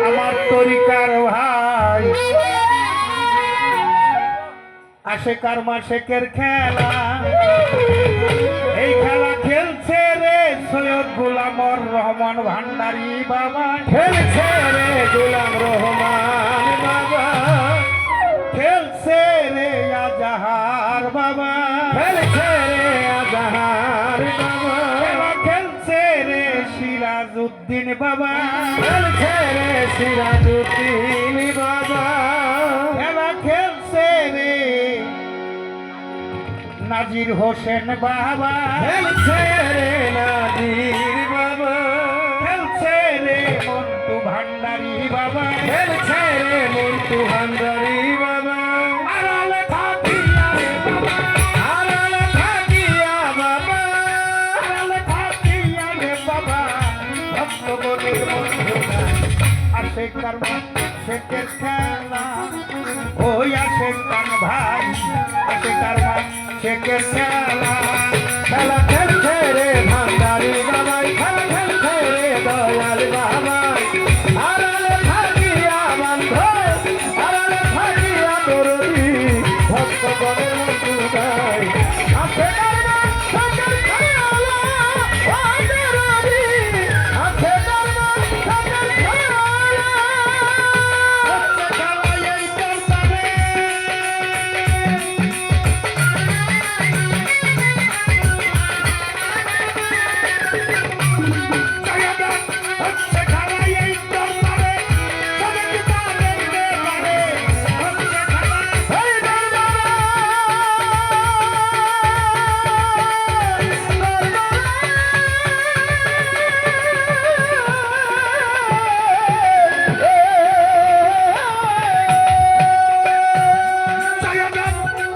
আমার তরিকার ভাই আশেকার মাসেকের খেলা, এই খেলা খেলছে রে সৈয়দ গোলামর রহমান ভান্ডারী বাবা, খেলছে রে গোলাম রহমান বাবা, খেলছে রে আজাহার বাবা, খেলছে রে আজাহার বাবা, খেলা খেলছে রে সিরাজউদ্দিন বাবা, খেলছে রে সিরাজউদ্দিন বাবা, খেলা খেলছে রে নাজির হোসেন বাবা, খেলছে রে নাজির বাবা, খেলছে রে মন্টু ভান্ডারী বাবা, খেলছে রে মন্টু ভান্ডারী বাবা, আড়ালে থাকিয়া রে বাবা, আড়ালে থাকিয়া বাবা, আড়ালে থাকিয়া রে বাবা, ভক্তগণের বন্ধুরা আসে কারমা শেখের খেলা, ওই আসে কান ভাই আসে কারমা শেখের খেলা, খেলা খেলছে রে ভান্ডারী বাবাই, খেলা খেলছে রে দয়াল বাবাই, আড়ালে থাকিয়া বান্ধ, আড়ালে থাকিয়া দরদি, ভক্তগণের মধুদাই, আছে কারমা শেখের খেলা, ও দরদি, আছে কারমা শেখের খেলা, হচ্ছে খেলা এই চলতারে, হচ্ছে খেলা এই চলতারে, সবে কি তা দেখতে পারে, হচ্ছে খেলা এই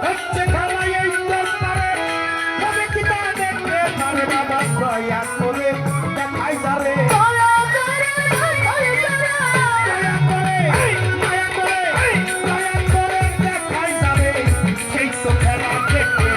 হচ্ছে খেলা এই চলতারে, সবে কি তা দেখতে পারে, বাবা দয়া করে দেখাই যারে, দয়া করে দেখাই যাবে, সেই তো খেলা দেখতে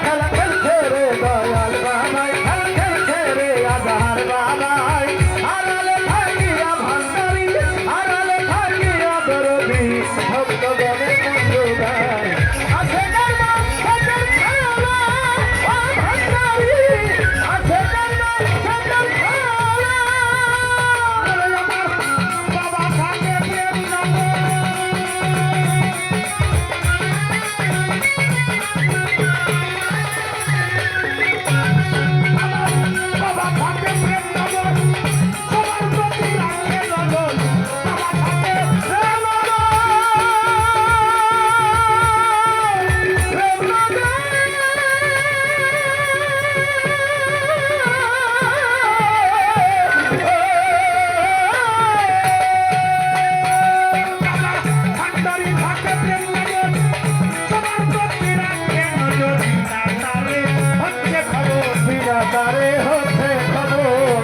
খেলা খেলছে রে দয়াল বাবাই, খেলা খেলছে রে আজাহার বাবাই, আড়ালে থাকিয়া ভান্ডারী, আড়ালে থাকিয়া দরদি, ভক্তগণের মধুদাই, আছে কারমা শেখের খেলা, ও ভান্ডারী, আছে কারমা শেখের খেলা, বাবা থাকে প্রেম বাবা থাকে প্রেম নগর, সবার প্রতি রাখে নজর, বাবা থাকে প্রেম ভান্ডারী থাকে প্রেম নগর, সবার প্রতি রাখে নজর, তারে হচ্ছে খবর, বিরাতারে হচ্ছে খবর,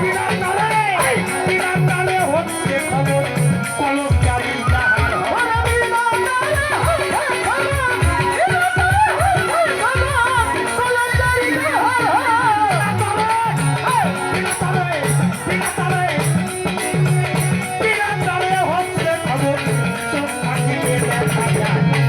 বিরাটারে হচ্ছে খবর, কলম জারি যাহার হয়। বিরাটারে হচ্ছে খবর, চোখ থাকিলে দেখা যায়।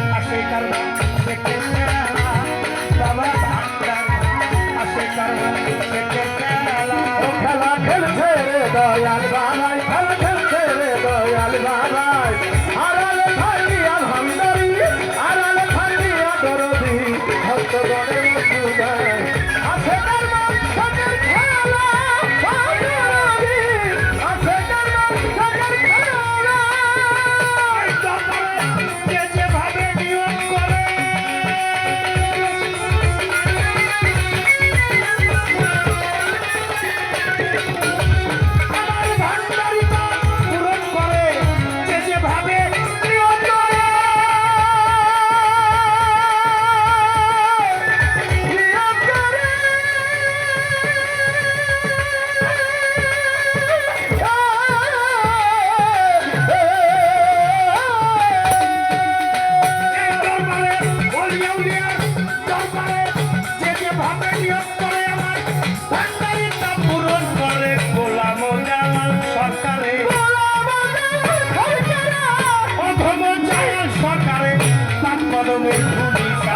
কদমের ভূমিকা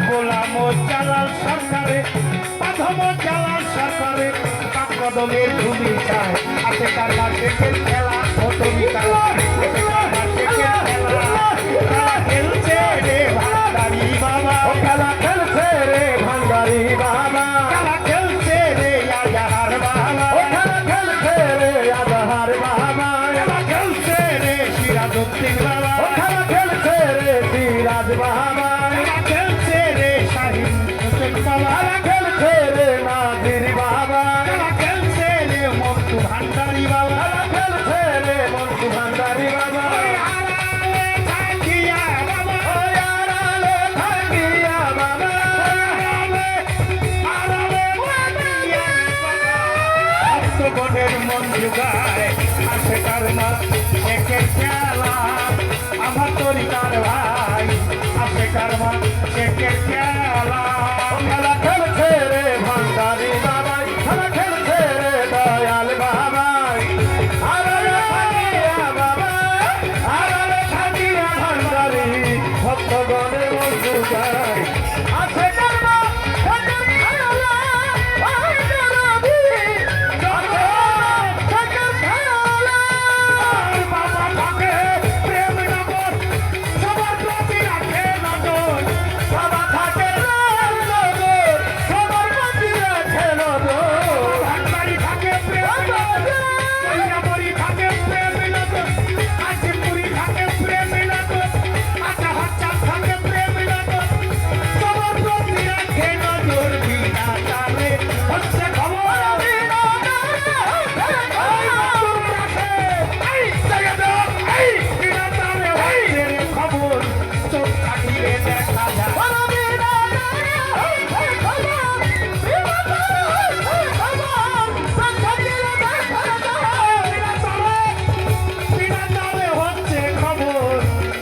গোলাম জালাল সরকারে মাধব জালাল সরকারে কদমের ভূমিকায় আছে কারবার শেখের খেলা ভূমিকা খেলছে রে ভান্ডারি বাবা খেলা খেলছে রে ভান্ডারি বাবা খেলা খেলছে রে আজাহার বাবা খেলা খেলছে রে আজহার বাবা খেলা খেলছে রে সিরাজউদ্দিন বাবা খেলা খেলছে রে সিরাজ বাবা খেলা খেলছে রে শাহিন হোসেন বাবা খেলা খেলছে রে নাজির বাবা খেলা খেলছে রে মন্টু ভান্ডারি বাবা খেলা খেলছে রে মন্টু ভান্ডারি বাবা আড়ালে থাকিয়া বাবা আড়ালে থাকিয়া বাবা আড়ালে থাকিয়া বাবা ভক্তগণের মন জুগায় আছে কারমা একের খেলা আমার তরিকার ভাই আছে কারমা একের খেলা খেলা খেলছে রে ভান্ডারি বাবা খেলা খেলছে রে দয়াল বাবা আড়ালে থাকিয়া বাবা আড়ালে থাকিয়া ভান্ডারি ভক্তগণের বন্ধু গায় আছে কর্মা আর বাবা থাকে প্রেম নগর সবার প্রতি রাখে নজর বাবা থাকে সবার প্রতি রাখে নজর ভান্ডারি থাকে প্রেম নগর কইরাবরি থাকে প্রেম নগর আজিমপুরি থাকে প্রেম নগর আটা হাচ্চা থাকে প্রেম নগর সবার প্রতি রাখে নজর বিনা তারে হচ্ছে খবর এই জায়গা এই বিনা তারে হচ্ছে খবর চোখ থাকিলে দেখা যায় বিনা তারে হচ্ছে খবর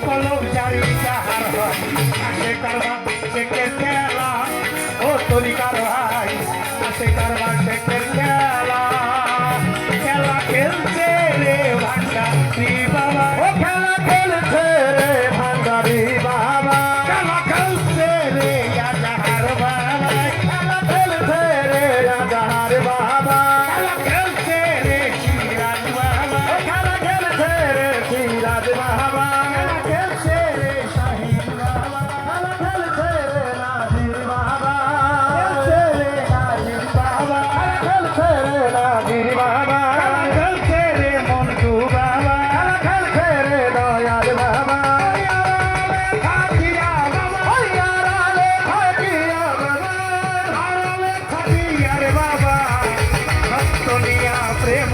কলম জারি যাহার হয় আসে কারবার শেখের খেলা ও তরিকার ভাই আসে কারবার শেখের খেলা খেলা খেলছে রে ভান্ডারি বাবা ও খেলা খেলছে রে ভান্ডারি বাবা খেলা খেলছে রে আজাহার বাবা খেলা খেলছে রে রাজাহার বাবা খেলা খেলছে রে সিরাজ বাবা খেলা খেলছে রে সিরাজ বাবা খেলা খেলছে রে শাহিন বাবা খেলা খেলছে রে নাজির বাবা খেলছে রে নাজিম বাবা খেলছে রে নাজির বাবা খেলা খেলছে রে মন্টু বাবা খেলা খেলছে রে দয়াল বাবা আড়ালে থাকিয়া বাবা আড়ালে থাকিয়া বাবা আড়ালে থাকিয়া রে বাবা ভক্ত নিয়া প্রেম